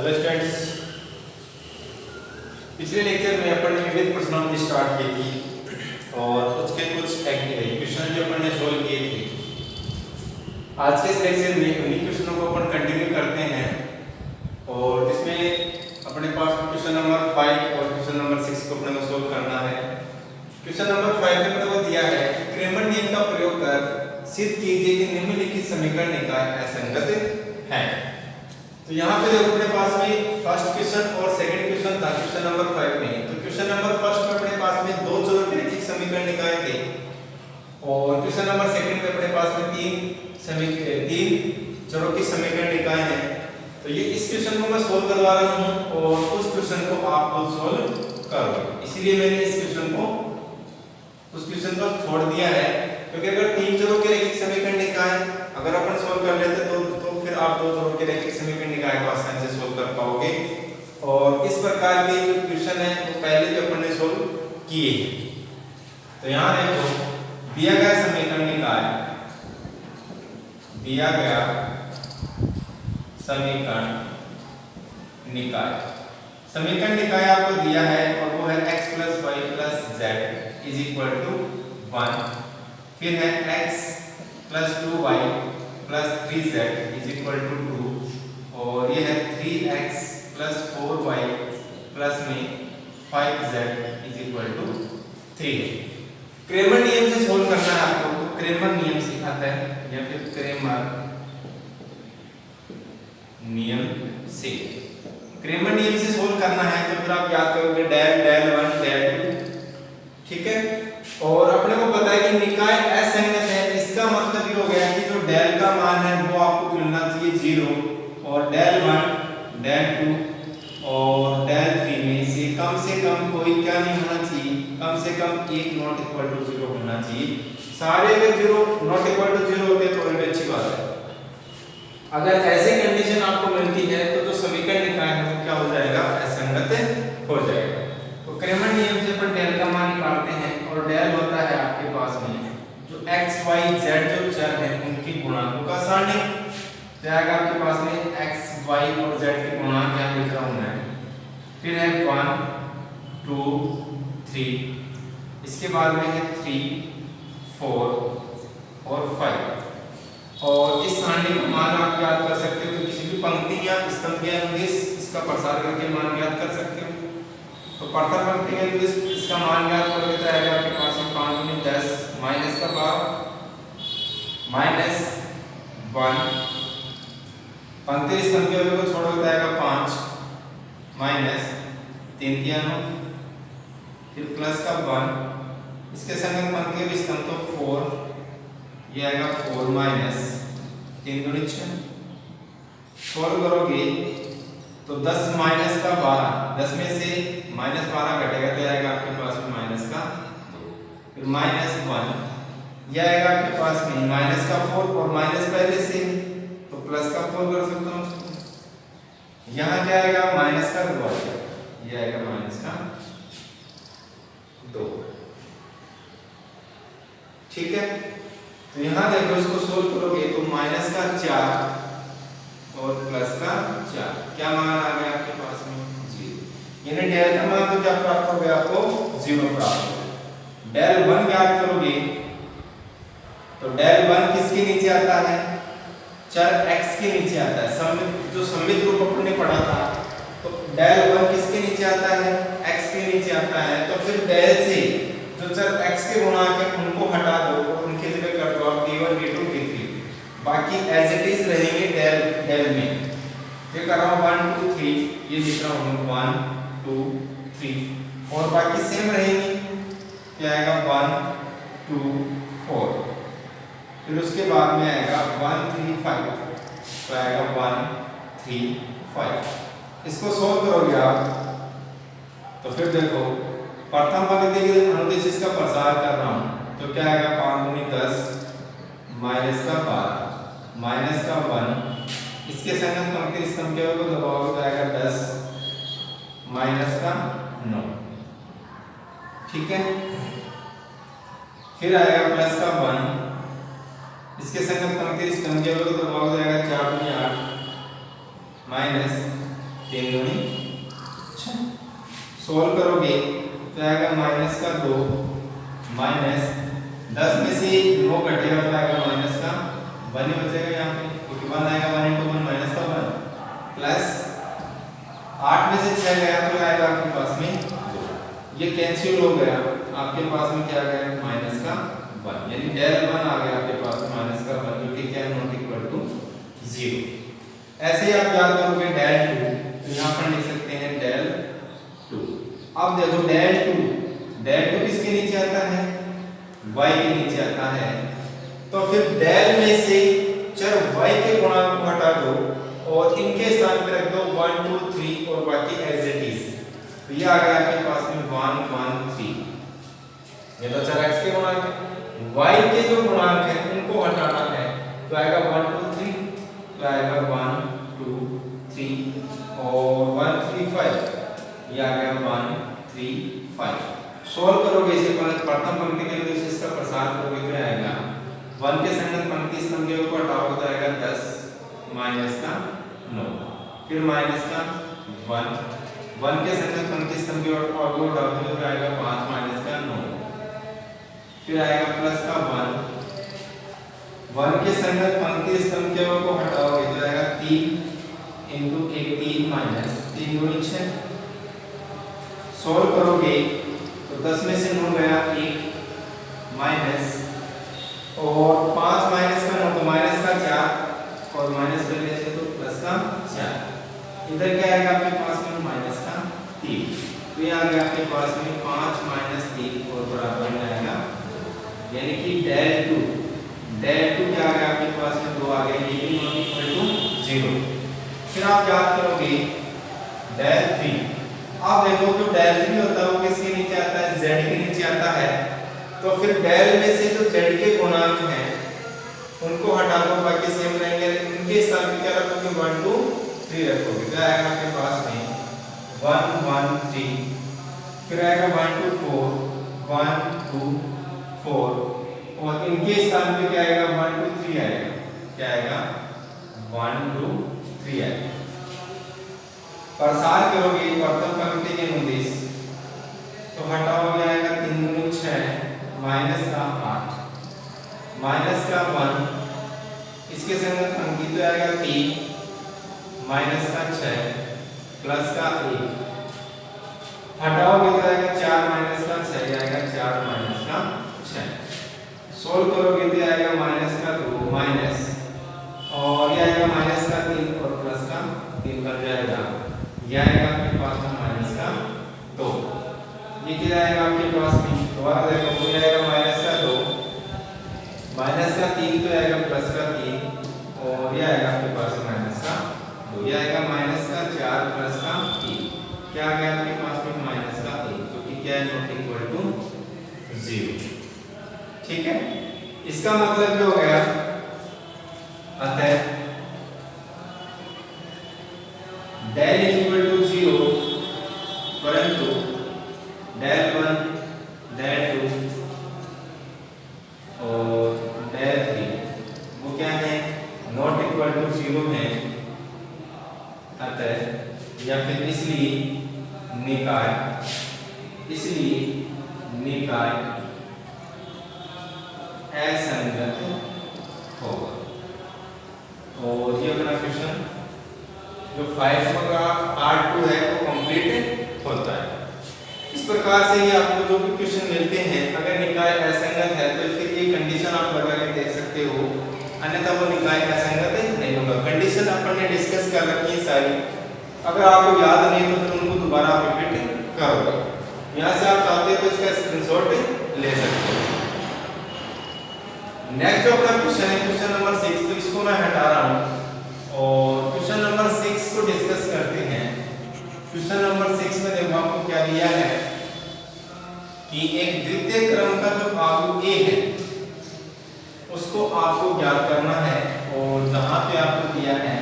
Hello students, पिछले lecture में अपन ने विविध प्रश्नावली स्टार्ट की थी और उसके कुछ क्वेश्चन जो अपन ने सोल्व किए थे। आज के इस लेक्चर में उन्हीं क्वेश्चनों को अपन कंटिन्यू करते हैं और इसमें अपने पास क्वेश्चन नंबर 5 और क्वेश्चन नंबर 6 को अपने को सोल्व करना है। क्वेश्चन नंबर 5 में अपने को दिया है कि क्रेमर नियम का प्रयोग कर सिद्ध कीजिए कि निम्नलिखित समीकरण निकाय असंगत है। तो यहाँ पे देखो अपने पास में फर्स्ट क्वेश्चन और सेकंड क्वेश्चन था क्वेश्चन नंबर 5 में। तो क्वेश्चन नंबर फर्स्ट में अपने पास में दो चरों के रैखिक समीकरण निकाय थे और क्वेश्चन नंबर सेकंड में अपने पास में तीन चरों की समीकरण निकाय है। तो ये इस क्वेश्चन को मैं सोल्व करवा रहा हूँ और उस क्वेश्चन को आप लोग सोल्व करोगे, इसीलिए मैंने इस क्वेश्चन को उस क्वेश्चन को छोड़ दिया है, क्योंकि अगर तीन चरों के रैखिक समीकरण निकाय अगर अपन सोल्व कर लेते तो फिर आप दो चरों के रैखिक समीकरण निकाय को आसानी से सोल्व कर पाओगे। और इस प्रकार के जो क्वेश्चन है वो पहले भी अपन ने सोल्व किए हैं। तो यहाँ देखो दिया गया समीकरण निकाय समीकरण निकाय आपको दिया है और वो है x + y + z = 1। फिर है x + 2y + 3z = 2 और ये है 3x + 4y + में 5z = 3। क्रेमर नियम से सोल्व करना है आपको। तो क्रेमर नियम सिखाता है या फिर क्रेमर नियम से सोल्व करना है। तो फिर आप याद करोगे डेल 1 डेल 2, ठीक है। और अपने को पता है कि निकाय असंगत है, इसका मतलब ये हो गया कि जो डेल का मान है वो आपको मिलना चाहिए 0 और डेल 1 डेल 2 और डेल 3 में से कम कोई क्या नहीं होना चाहिए, कम से कम एक नॉट इक्वल टू 0 होना चाहिए। सारे अगर 0 नॉट इक्वल टू 0 होते तो बड़ी अच्छी बात है। अगर ऐसी कंडीशन आपको मिलती है तो जो समीकरण निकाय है वो क्या हो जाएगा, असंगत हो जाएगा। तो क्रेमर नियम से अपन डेल का मान निकालते हैं और डेल होता है आपके पास में जो x y z जो चर है उनकी गुणांकों का सारणी। जाएगा आपके पास में x y और z के गुणांक यहाँ लिख रहा हूँ मैं। फिर है 1 2 3, इसके बाद में है 3 4 और 5। और इस सारणी का मान आप याद कर सकते हो, तो किसी भी पंक्ति या स्तंभ के अनुदेश इसका प्रसार करके मान ज्ञात कर सकते हो। तो प्रथम पंक्ति के अनुदेश इसका मान ज्ञात कर लेता है आपके पास में 5 में 10 माइनस का 12 माइनस 1। पंक्ति स्तंभ के को छोड़ देता है 5 माइनस 3 दिया 9, फिर प्लस का 1, इसके संगत पंक्ति के स्तंभ तो 4, ये आएगा 4 माइनस 3 दूनी 6। सोल्व करोगे तो 10 माइनस का 12, 10 में से माइनस 12 घटेगा तो आएगा आपके पास में माइनस का 2, फिर माइनस 1, यह आएगा आपके पास में माइनस का 4 और माइनस पहले से तो प्लस का 4 कर सकता हूँ उसको। यहाँ क्या आएगा माइनस का 2 आएगा, यह आएगा माइनस का 2, ठीक है। तो यहाँ देखो इसको सोल्व करोगे तो माइनस का 4 और प्लस का 4, क्या मान आ गया आपके पास में 0। यानी डेल का मान तो क्या प्राप्त हो गया, आपको 0 प्राप्त हो गया। डेल 1 ज्ञात करोगे तो डेल 1 किसके नीचे आता है, चर x के नीचे आता है। जो सममित रूप अपन ने पढ़ा था तो डेल 1 किसके नीचे आता है, x के नीचे आता है। तो फिर डेल से जो चर x के गुणांक है उनको हटा दो और उनकी जगह कर दो आप d1 d2 d3, बाकी एज इट इज रहेंगे डेल में। ये कर रहा हूँ 1 2 3, ये लिख रहा हूँ 1 2 3 और बाकी सेम रहेंगे। क्या आएगा 1 2 4, फिर उसके बाद में आएगा 1 3 5, तो आएगा 1 3 5। इसको सोल्व करोगे आप तो फिर देखो प्रथम पंक्ति के अनुदेश इसका प्रसार कर रहा हूँ तो क्या आएगा 5 दूनी 10 माइनस का 12 माइनस का 1, इसके संगत पंक्ति स्तंभ के को दबाओगे तो आएगा 10 माइनस का 9, ठीक है। फिर आएगा प्लस का 1, इसके संगत पंक्ति स्तंभ के को दबाओगे तो आएगा 4 दूनी 8 माइनस 3 दूनी 6। सोल्व करोगे तो आएगा माइनस का 2 माइनस 10 में से 9 कटेगा तो आएगा माइनस का 1 ही बचेगा यहाँ पे, क्योंकि 1 आएगा 1 into 1 माइनस का 1 प्लस 8 में से 6 गया तो आएगा आपके पास में 2। ये कैंसिल हो गया, आपके पास में क्या आ गया माइनस का 1, यानी डेल 1 आ गया आपके पास में माइनस का 1, जो कि क्या है नॉट इक्वल टू 0। ऐसे ही आप याद करोगे डेल 2 तो यहाँ पर लिख सकते हैं डेल 2। अब देखो डेल 2 किसके नीचे आता है y के नीचे आता है, तो फिर डेल में से चर y के गुणांक को हटा दो और इनके स्थान पे रख दो 1 2 3 और बाकी एज इट इज। तो ये आ गया आपके पास में 1 1 3, ये तो चर x के गुणांक है। y के जो गुणांक है उनको हटाना है तो आएगा 1 2 3, तो आएगा 1 2 3 और 1 3 5, ये आ गया 1 3 5। सोल्व करोगे इसे प्रथम पंक्ति के लिए इसका प्रसार करोगे तो आएगा 1 के संगत पंक्ति स्तंभों को हटाओगे तो आएगा 10 माइनस का 9, फिर माइनस का 1 के संगत पंक्ति स्तंभों को हटाओगे तो आएगा 5 माइनस का 9, फिर आएगा प्लस का 1 के संगत पंक्ति स्तंभों को हटाओगे तो आएगा 3 into 18 माइनस 3 दूनी 6। सोल्व करोगे तो 10 में से 9 गया 1 माइनस और 5 माइनस का 9 तो माइनस का 4 और माइनस करने से तो प्लस का 4, इधर क्या आएगा आपके पास में माइनस का 3, तो ये आ गया आपके पास में 5 माइनस 3 और बराबर में आएगा, यानी कि डेल 2 क्या आ गया आपके पास में 2 आ गया, ये भी नॉट इक्वल टू 0। फिर आप याद करोगे डेल 3। आप देखो जो डेल 3 होता है वो किसके नीचे आता है z के नीचे आता है, तो फिर डेल में से जो z के गुणांक हैं उनको हटा दो, बाकी सेम रहेंगे, इनके स्थान पे क्या रखोगे 1 2 3 रखोगे तो आएगा आपके पास में 1 1 3, फिर आएगा 1 2 4 1 2 4 और इनके स्थान पे क्या आएगा 1 2 3 आएगा, क्या आएगा 1 2 3 आएगा। प्रसार करोगे प्रथम पंक्ति के अनुदेश तो हटाओगे आएगा 3 दूनी 6 माइनस का 8 माइनस का 1, इसके संगत पंक्ति तो आएगा 3 माइनस का 6 प्लस का 1, हटाओगे तो आएगा 4 माइनस का 6, आएगा 4 माइनस का 6। सोल्व करोगे तो आएगा माइनस का 2 माइनस और ये आएगा माइनस का 3 और प्लस का 3 बन जाएगा, ये आएगा आपके पास में माइनस का 2, ये क्या आएगा आपके पास में दोबारा देखो तो आएगा माइनस का 2 माइनस का 3 तो आएगा प्लस का 3 और ये आएगा आपके पास में माइनस का 2, ये आएगा माइनस का 4 प्लस का 3, क्या आ गया आपके पास में माइनस का 1, क्योंकि क्या है नॉट इक्वल टू 0। ठीक है, इसका मतलब क्या हो गया, अतः डेल इज इक्वल टू 0 परंतु डेल 1 डेल 2 और डेल 3 वो क्या है नॉट इक्वल टू 0 है, अतः या फिर इसलिए निकाय असंगत होगा। और ये अपना क्वेश्चन जो 5 का पार्ट 2 है वो कंप्लीट होता है। इस प्रकार से ही आपको जो भी क्वेश्चन मिलते हैं अगर निकाय असंगत है तो फिर ये कंडीशन आप लगा के देख सकते हो, अन्यथा वो निकाय असंगत नहीं होगा। कंडीशन अपन ने डिस्कस कर रखी है सारी, अगर आपको याद नहीं तो फिर उनको दोबारा आप रिपीट करोगे। यहाँ से आप चाहते हो तो इसका स्क्रीनशॉट ले सकते हो। नेक्स्ट जो अपना क्वेश्चन है क्वेश्चन नंबर 6, तो इसको मैं हटा रहा हूँ और क्वेश्चन नंबर 6 को डिस्कस करते हैं। क्वेश्चन नंबर 6 में देखो आपको क्या दिया है कि एक द्वितीय क्रम का जो आव्यूह A है उसको आपको ज्ञात करना है, और जहाँ पे आपको दिया है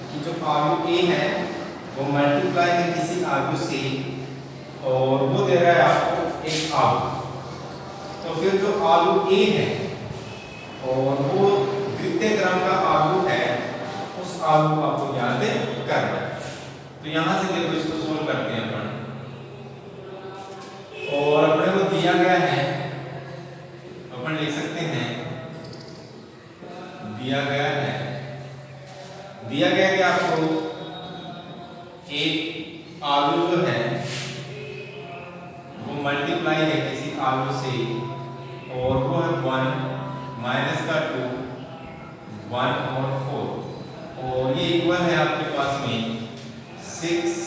कि जो आव्यूह A है वो मल्टीप्लाई है किसी आव्यूह से और वो दे रहा है आपको एक आव्यूह, तो फिर जो आव्यूह A है और वो द्वितीय क्रम का आव्यूह है उस आव्यूह को आपको ज्ञात करना है। तो यहाँ से देखो इसको सोल्व करते हैं अपन, और अपने को दिया गया है, अपन लिख सकते हैं दिया गया कि आपको एक आलू जो है वो मल्टीप्लाई है किसी आलू से, और वो है 1 माइनस का 2 1 और 4, और ये इक्वल है आपके पास में 6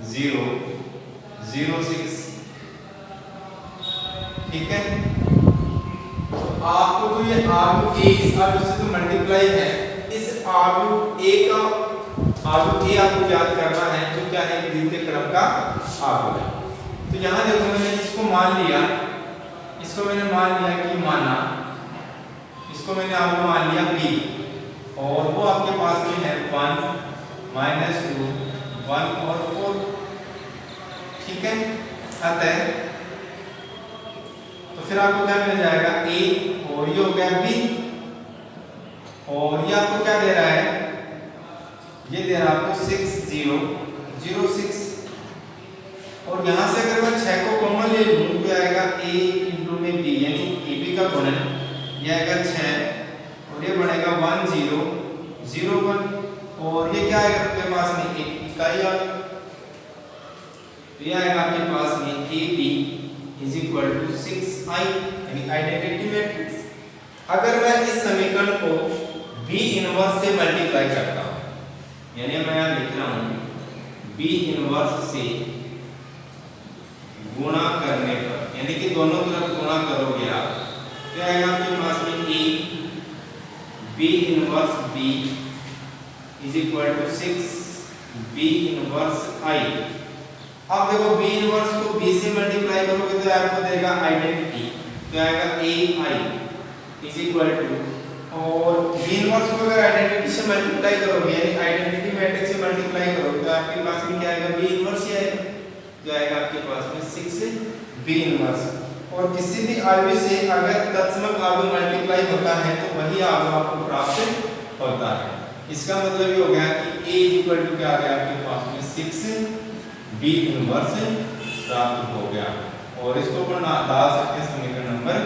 0 0 6। ठीक है, तो आपको तो ये आलू ए इस आलू से तो मल्टीप्लाई है, इस आलू ए आपको याद करना है जो क्या है द्वितीय क्रम का आलू है। तो यहाँ देखो मैंने इसको मान लिया, इसको मैंने मान लिया कि माना, इसको मैंने आलू मान लिया बी, और वो आपके पास में है 1 माइनस 2 1 और 4। ठीक है, अतः तो फिर आपको क्या मिल जाएगा ए, और ये हो गया बी, और ये आपको क्या दे रहा है, ये दे रहा है आपको 6 0 0 6, और यहां से अगर मैं 6 को कॉमन ले लूं तो आएगा a इंटू में b, यानी ab का गुणन, ये आएगा 6, और ये बनेगा 1 0 0 1, और ये क्या आएगा आपके पास में एक इकाई आ, तो ये आएगा आपके पास में ab is equal to 6i, यानी आइडेंटिटी मैट्रिक्स। अगर मैं इस समीकरण को b इनवर्स से मल्टीप्लाई करता हूं, यानी मैं यहां लिख रहा हूं b इनवर्स से गुणा करने पर, यानी कि दोनों तरफ गुणा करोगे आप, क्या आएगा आपके पास में a b inverse b is equal to 6 b inverse i। अब देखो b इनवर्स को b से मल्टीप्लाई करोगे तो आपको देगा आइडेंटिटी, तो आएगा ai इज इक्वल टू, और b इनवर्स को अगर आइडेंटिटी से मल्टीप्लाई करोगे, यानी आइडेंटिटी मैट्रिक्स से मल्टीप्लाई करोगे, तो आपके पास में क्या आएगा b इनवर्स ही आएगा, जो आएगा आपके पास में 6 b इनवर्स। और किसी भी आलू से अगर तत्समक आलू मल्टीप्लाई होता है तो वही आलू आपको प्राप्त होता है। इसका मतलब ये हो गया कि a इक्वल टू क्या आ गया आपके पास में 6 b इनवर्स प्राप्त हो गया, और इसको अपन डाल सकते हैं समीकरण नंबर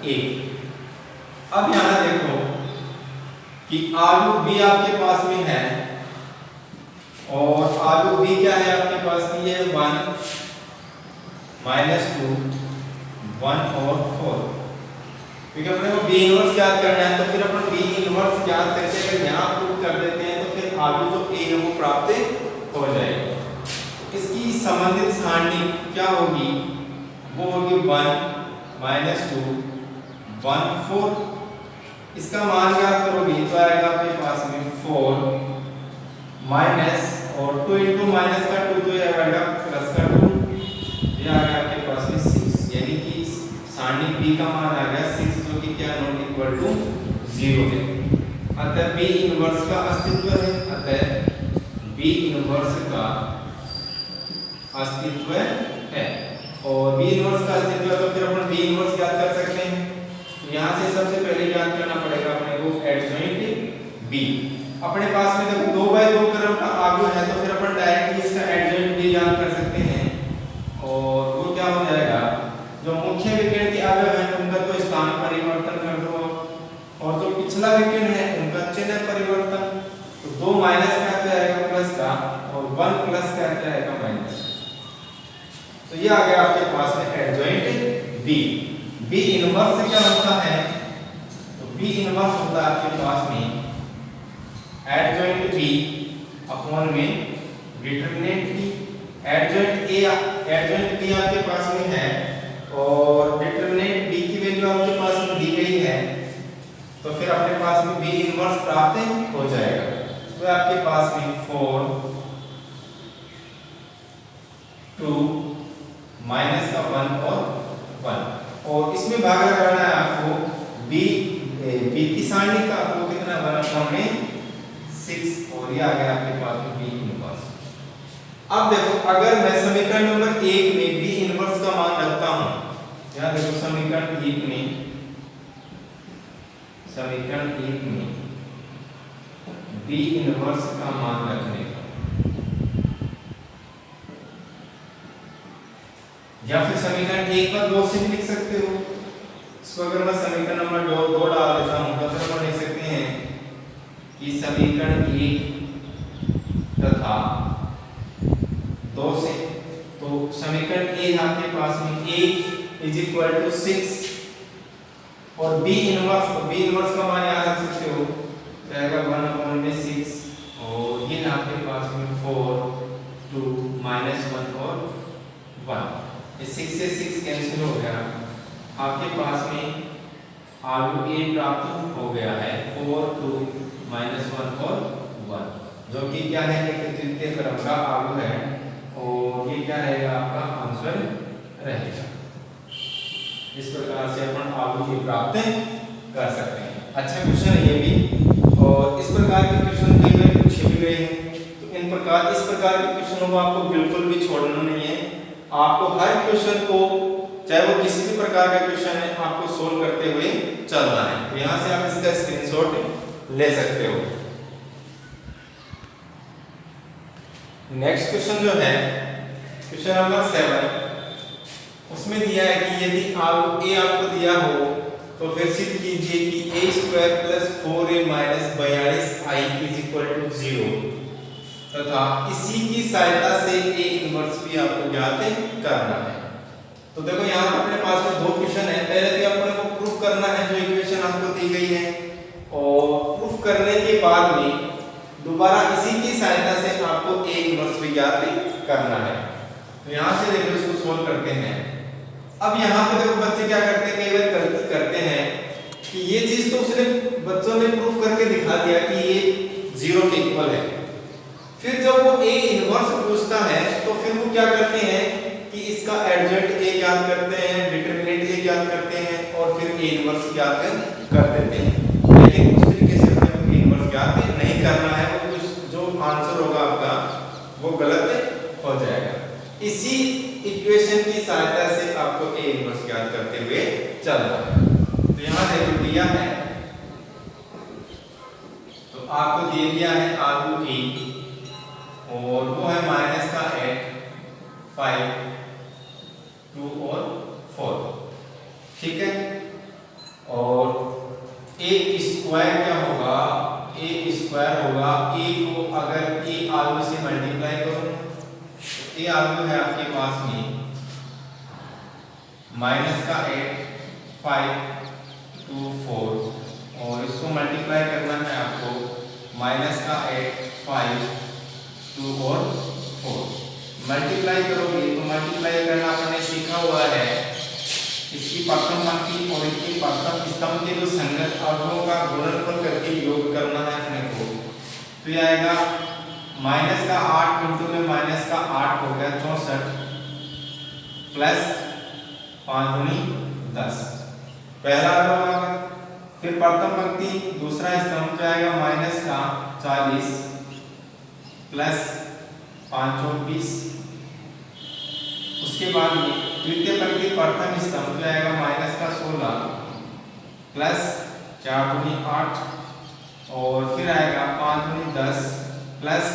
1। अब यहाँ देखो कि आलू b आपके पास में है, और आलू b क्या है आपके पास में, ये 1 माइनस 2 1 और 4, क्योंकि अपने को b इनवर्स याद करना है, तो फिर अपन b इनवर्स याद करके अगर यहाँ प्रूव कर देते हैं तो फिर आलू जो a है वो प्राप्त हो जाएगा। इसकी संबंधित सारणी क्या होगी, वो होगी 1 माइनस 2 1 4, इसका मान याद करोगे तो आएगा आपके पास में 4 माइनस, और 2 इंटू माइनस का 2 तो ये आएगा प्लस का 2, ये आ गया आपके पास में 6, यानी कि सारणी b का मान आ गया 6, जो कि क्या नॉट इक्वल टू 0 है। अतः b इनवर्स का अस्तित्व है, अतः b इनवर्स का अस्तित्व है, और b इनवर्स का अस्तित्व है तो फिर अपन b इनवर्स याद कर सकते हैं। तो यहाँ से सबसे पहले याद करना पड़ेगा अपने को एडजॉइंट b। अपने पास में देखो 2/2 क्रम का आलू है, तो फिर अपन डायरेक्टली इसका एडजॉइंट b याद कर सकते हैं, और वो क्या हो जाएगा, जो मुख्य विकर्ण के अवयव हैं उनका तो स्थान परिवर्तन कर दो, और जो पिछला विकर्ण है उनका चिन्ह परिवर्तन, तो 2 माइनस का क्या आएगा प्लस का, और 1 प्लस का क्या आएगा माइनस। तो ये आ गया आपके पास में एडजॉइंट b। b इनवर्स क्या होता है, तो b इनवर्स होता है आपके पास में एडजॉइंट b अपॉन में डिटरमिनेंट b। एडजॉइंट b आपके पास में है, और डिटरमिनेंट b की वैल्यू आपके पास में दी गई है, तो फिर अपने पास में b इनवर्स प्राप्त हो जाएगा। तो आपके पास में 4 2 माइनस का 1 और 1, और इसमें भागा करना है आपको b की सारणी का, आपको कितना 1 में 6, और ये आ गया आपके पास में b इनवर्स। अब देखो अगर मैं समीकरण नंबर 1 में b इनवर्स का मान रखता हूं, यहां देखो समीकरण 1 में b इनवर्स का मान रखने का, या फिर समीकरण 1 पर 2 से भी लिख सकते हो। इसको अगर मैं समीकरण नंबर 2 डाल देता हूँ तो फिर हम लिख सकते हैं कि समीकरण 1 तथा 2 से, तो समीकरण ए आपके पास में a = 6 और b इनवर्स का मान याद रख सकते हो, रहेगा 1/6 और ये आपके पास में 4 2 -1 और 1, ये 6 से 6 कैंसिल हो गया, आपके पास में आलू a प्राप्त हो गया है 4 2 -1 और 1, जो कि क्या है कि तृतीय क्रम का आलू है और ये क्या रहेगा आपका आंसर रहेगा। इस प्रकार से अपन आलू की प्राप्त कर सकते हैं। अच्छा क्वेश्चन है ये भी, और इस प्रकार के क्वेश्चन कई बार पूछे भी गए हैं, तो इस प्रकार के क्वेश्चनों को आपको बिल्कुल भी छोड़ना नहीं है। आपको हर क्वेश्चन को, चाहे वो किसी भी प्रकार का क्वेश्चन है, आपको सोल्व करते हुए चलना है। तो यहाँ से आप इसका स्क्रीनशॉट ले सकते हो। नेक्स्ट क्वेश्चन जो है क्वेश्चन नंबर 7, उसमें दिया है कि यदि ए आपको दिया हो तो फिर सिद्ध कीजिए कि a² + 4a - 42i = 0 तथा इसी की सहायता से a इनवर्स भी आपको ज्ञात करना है। तो देखो यहाँ अपने पास में 2 क्वेश्चन है। पहले तो अपने को प्रूफ करना है जो इक्वेशन आपको दी गई है, और प्रूफ करने के बाद में दोबारा इसी की सहायता से आपको a इनवर्स भी ज्ञात करना है। तो यहाँ से देखो इसको सोल्व करते हैं। अब यहाँ पे देखो बच्चे क्या करते हैं, कई बार गलती करते हैं कि ये चीज तो उसने बच्चों ने प्रूफ करके दिखा दिया कि ये 0 के इक्वल है, फिर जब वो a इनवर्स पूछता है तो फिर वो क्या करते हैं कि इसका एडजॉइंट a ज्ञात करते हैं, डिटरमिनेंट a ज्ञात करते हैं और फिर a इनवर्स ज्ञात कर देते हैं। लेकिन उस तरीके से हमें a इनवर्स ज्ञात नहीं करना है, वो कुछ जो आंसर होगा आपका वो गलत हो जाएगा। इसी इक्वेशन की सहायता से आपको a इनवर्स ज्ञात करते हुए चलना है। तो यहाँ देखो दिया है, तो आपको दे दिया है आलू a और वो है -8 5 2 और 4, ठीक है। और a² क्या होगा, a² होगा, a को अगर a आलू से मल्टीप्लाई करो, ये आलू है आपके पास में -8 5 2 4 और इसको मल्टीप्लाई करना है आपको -8 5 2 और 4। मल्टीप्लाई करोगे तो मल्टीप्लाई करना आपने सीखा हुआ है, इसकी प्रथम पंक्ति और इसकी प्रथम स्तंभ के जो संगत अंकों का गुणनफल करके योग करना है अपने को। तो ये आएगा -8 × में -8 हो गया 64 प्लस 5 × 10, पहला आ गया। फिर प्रथम पंक्ति दूसरा स्तंभ पे आएगा -40 प्लस 5 × 20, उसके बाद में तृतीय पंक्ति प्रथम स्तंभ पे आएगा -16 प्लस 4 × 8 और फिर आएगा 5 × 10 प्लस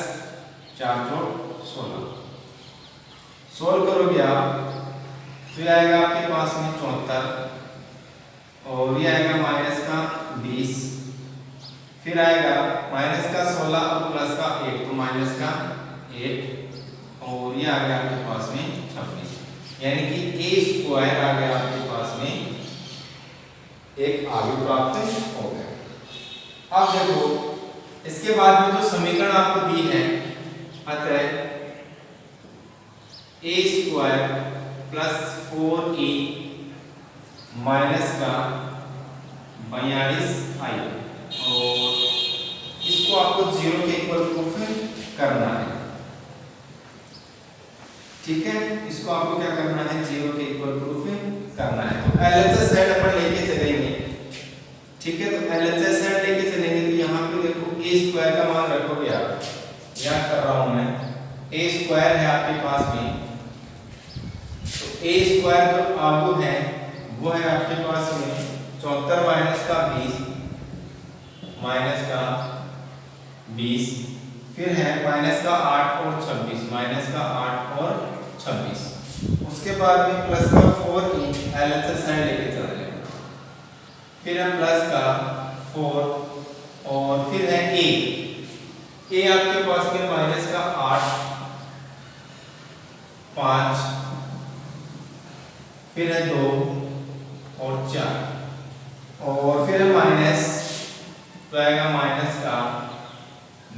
4 × 16। सोल्व करोगे आप तो ये आएगा आपके पास में 74 और ये आएगा -20, फिर आएगा -16 और प्लस का 8 तो -8 और ये आ गया आपके पास में 26, यानी कि a² आ गया आपके पास में एक आलू प्राप्त हो गया। अब देखो इसके बाद में जो समीकरण आपको दी है, अतः a² + 4a - का 42i और इसको आपको 0 के इक्वल प्रूफ करना है, ठीक है। इसको आपको क्या करना है, 0 के इक्वल प्रूफ करना है। तो LHS सेट अपन लेके चलेंगे, ठीक है। तो LHS सेट लेके चलेंगे तो यहाँ पे देखो a² का मान रखोगे आप, याद कर रहा हूं मैं, a² है आपके पास में, तो a² जो आलू है वो है आपके पास में 74 - का 20 - का 20, फिर है -का 8 और 26, -का 8 और 26। उसके बाद में प्लस का 4e LHS साइड लेके चल जाएगा, फिर है प्लस का 4 और फिर है a आपके पास में माइनस का 8 5 फिर है 2 और 4 और फिर है माइनस तो आएगा माइनस का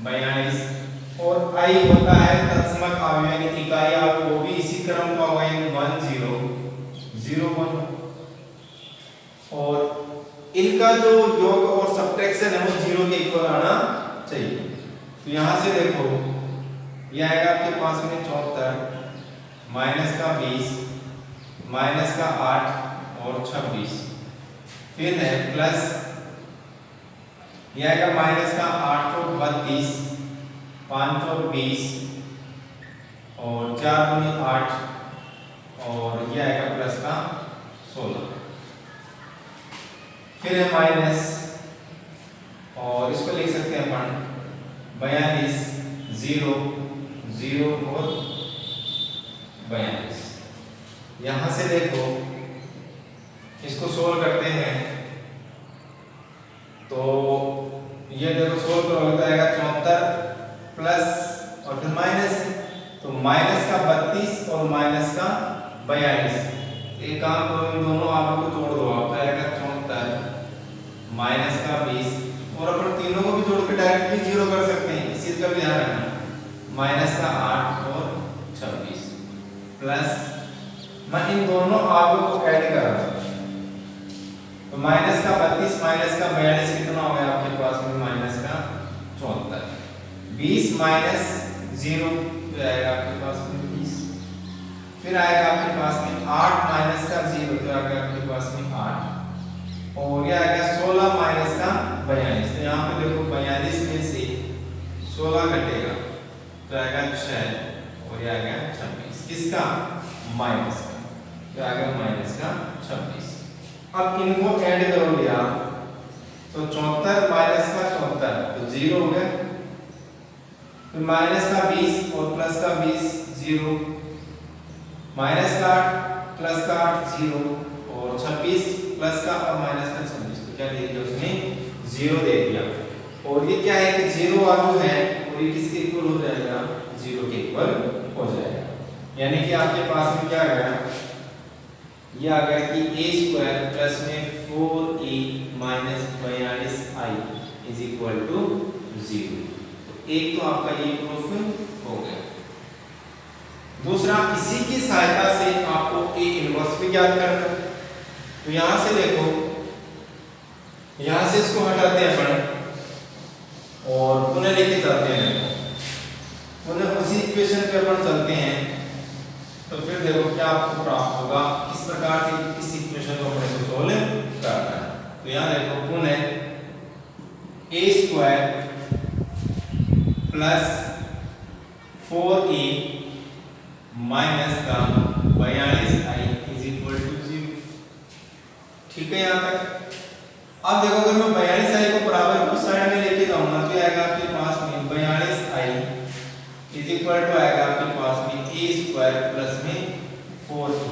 42 और i होता है तत्समक अवयव की इकाई, आपको भी इसी क्रम का होगा 1 0 0 1 और इनका जो योग और सब्ट्रैक्शन है वो 0 के इक्वल आना चाहिए। तो यहाँ से देखो ये आएगा आपके पास में 74 माइनस का 20 माइनस का 8 और 26 फिर है प्लस ये आएगा माइनस का 8 और 32 5 और 20 और 4 दूनी 8 और ये आएगा प्लस का 16 फिर है माइनस और इसको लिख सकते हैं अपन 42 0 0 और 42। यहां से देखो इसको सोल्व करते हैं तो ये देखो सोल्व करोगे तो आएगा 74 प्लस और फिर माइनस तो माइनस का 32 और माइनस का 42। एक काम करो इन दोनों आंकड़ों को जोड़ दो, आप आएगा 74 माइनस का 20 और अपन तीनों को भी जोड़ के डायरेक्टली 0 कर सकते हैं, इस चीज का भी ध्यान रखना। माइनस का 8 और 26 प्लस मैं इन दोनों आंकड़ों को ऐड कर रहा हूं तो माइनस का 32 माइनस का 42 कितना हो गया आपके पास में माइनस का 74 20 माइनस 0 तो आएगा आपके पास में 20 फिर आएगा आपके पास में 8 माइनस का 0 तो आएगा आपके पास में 8 और ये आएगा 16 माइनस का 42। तो यहाँ पे देखो 42 में से 16 घटेगा तो आएगा 6 और ये आएगा 26 किसका माइनस का तो आएगा माइनस का 26। अब इनको ऐड करोगे आप तो 74 माइनस का 74 तो 0 हो गया, फिर माइनस का 20 और प्लस का 20 0 माइनस का 8 प्लस का 8 0 और 26 प्लस का और माइनस का 26 तो क्या दे दिया उसने 0 दे दिया। और ये क्या है कि 0 वाला है और ये किसके इक्वल हो जाएगा 0 के इक्वल हो जाएगा, यानी कि आपके पास में क्या आ गया ये आ गया कि a स्क्वायर प्लस में 4a minus 42i is equal to 0। तो एक तो आपका ये प्रूफ हो गया। दूसरा इसी की सहायता से आपको a इनवर्स भी ज्ञात करना है। तो यहां से देखो यहां से इसको हटाते हैं अपन और पुनः लेके चलते हैं, पुनः उसी इक्वेशन पे अपन चलते हैं तो फिर देखो क्या आपको प्राप्त होगा, किस प्रकार से इस इक्वेशन को अपने को सोल्व करना है। तो यहाँ देखो पुनः a square plus 4a minus का 42i इज इक्वल टू 0। ठीक है यहाँ तक। अब देखो अगर मैं 42i को बराबर को साइड में लेके जाऊंगा तो आएगा आपके पास में 42i इज इक्वल टू आएगा आपके पास में a स्क्वायर प्लस में 4a।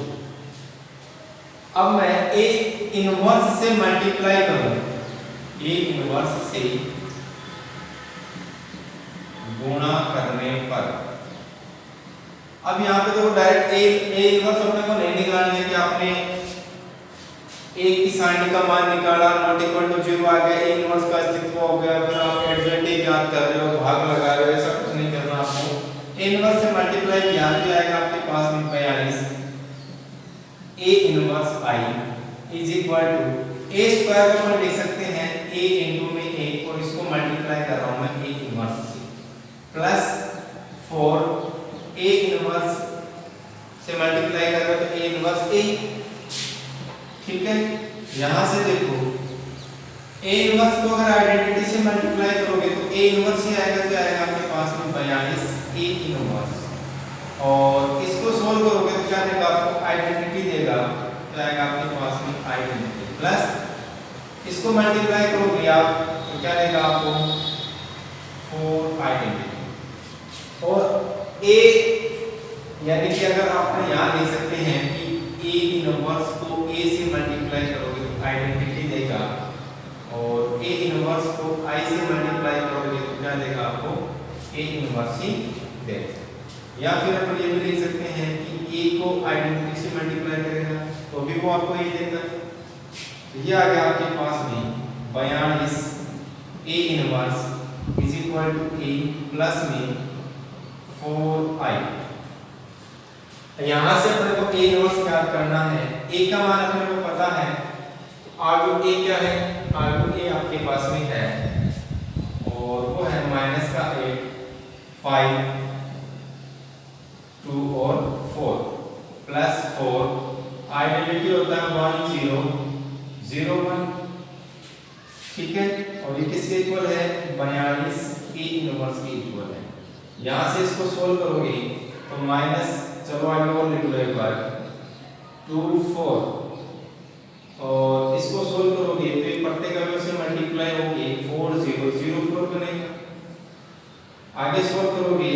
अब मैं a इनवर्स से मल्टीप्लाई करूं, a इनवर्स से गुणा करने पर अब यहाँ पे देखो डायरेक्ट a इनवर्स अपने को नहीं निकालना है कि आपने a की साइन का मान निकाला नॉट इक्वल टू 0 आ गया, a इनवर्स का अस्तित्व हो गया, फिर आप एडजेंटिव याद कर रहे हो भाग लगा रहे हो, ऐसा कुछ नहीं करना आपको। a इनवर्स से मल्टीप्लाई किया तो आएगा आपके पास में 42 a inverse i is equal to a square को हम लिख सकते हैं a इनटू में a और इसको मल्टीप्लाई कर रहा हूं मैं a इनवर्स से प्लस 4 a इनवर्स से मल्टीप्लाई कर रहे हो तो a इनवर्स a। ठीक है, यहां से देखो a इनवर्स को अगर आइडेंटिटी से मल्टीप्लाई करोगे तो a इनवर्स ही आएगा तो आएगा आपके पास में 42 a इनवर्स और इसको सोल्व करोगे तो क्या देगा आपको आइडेंटिटी देगा तो आएगा आपके पास में आइडेंटिटी प्लस इसको मल्टीप्लाई करोगे आप तो क्या देगा आपको 4 आइडेंटिटी और a यानी कि अगर आप यहाँ ले सकते हैं कि a इनवर्स को a से मल्टीप्लाई करोगे तो आइडेंटिटी देगा, और a इनवर्स को i से मल्टीप्लाई करोगे तो क्या देगा आपको, a इनवर्स ही देगा। या फिर अपन ये भी लिख सकते हैं कि a को आइडेंटिटी से मल्टीप्लाई करेगा तो भी वो आपको ये देगा। तो ये आ गया आपके पास में 42 a inverse is equal to a plus में 4i। यहाँ से अपने को a इनवर्स ज्ञात करना है। a का मान अपने को पता है, आगे a क्या है, आगे a आपके पास में है और वो है माइनस का 8, 5, 2 और 4 प्लस 4, आइडेंटिटी होता है 1 0 0 1, ठीक है। और ये किसके इक्वल है, 42 a इनवर्स के इक्वल है। यहाँ से इसको सोल्व करोगे तो माइनस, चलो आगे और लिख लो एक बार, 2 4 और इसको सोल्व करोगे तो ये प्रत्येक अवयव से मल्टीप्लाई होके 4 0 0 4 बनेगा। आगे सोल्व करोगे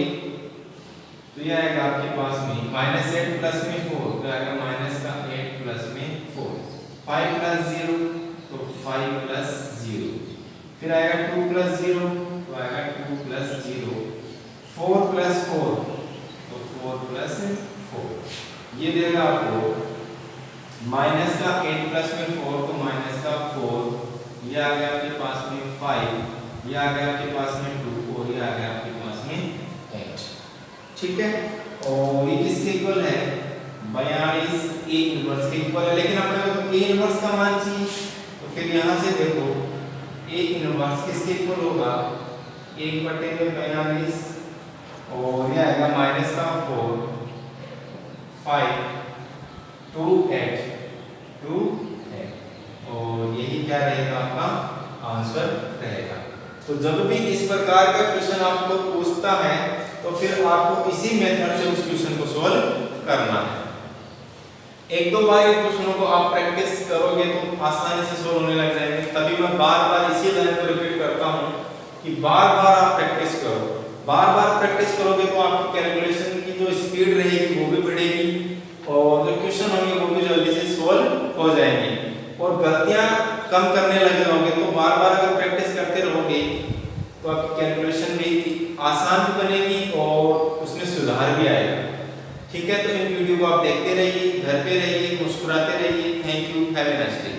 तो ये आएगा आपके पास में माइनस 8 प्लस में 4 तो आएगा माइनस का 8 प्लस में 4, 5 प्लस 0 तो 5 प्लस 0, फिर आएगा 2 प्लस 0 तो आएगा 2 प्लस 0, 4 प्लस 4 तो 4 प्लस 4, ये देगा आपको माइनस का 8 प्लस में 4 तो माइनस का 4, ये आ गया आपके पास में 5, ये आ गया आपके पास में 2 और ये आ गया आपके पास में 8, ठीक है। और ये किसके इक्वल है, 42 a इनवर्स के इक्वल है। लेकिन अपने को तो a इनवर्स का मान चाहिए, तो फिर यहाँ से देखो a इनवर्स किसके इक्वल होगा, 1/42 और ये आएगा माइनस का 4, 5, 2 8 2 8 और यही क्या रहेगा आपका आंसर रहेगा। तो जब भी इस प्रकार का क्वेश्चन आपको पूछता है तो फिर आपको इसी मेथड से उस क्वेश्चन को सॉल्व करना है। एक दो बार इन क्वेश्चनों को आप प्रैक्टिस करोगे तो आसानी से सॉल्व होने लग जाएंगे। तभी मैं बार बार इसी लाइन को रिपीट करता हूँ कि बार बार आप प्रैक्टिस करो। बार बार प्रैक्टिस करोगे तो आपकी कैलकुलेशन की जो स्पीड रहेगी वो भी बढ़ेगी और जो क्वेश्चन होंगे वो भी जल्दी से सॉल्व हो जाएंगे और गलतियां कम करने लगे रहोगे। तो बार बार अगर प्रैक्टिस करते रहोगे तो आपकी कैलकुलेशन भी आसान भी बनेगी और उसमें सुधार भी आएगा। ठीक है, तो इन वीडियो को आप देखते रहिए, घर पे रहिए, मुस्कुराते रहिए। Thank you, have a nice day.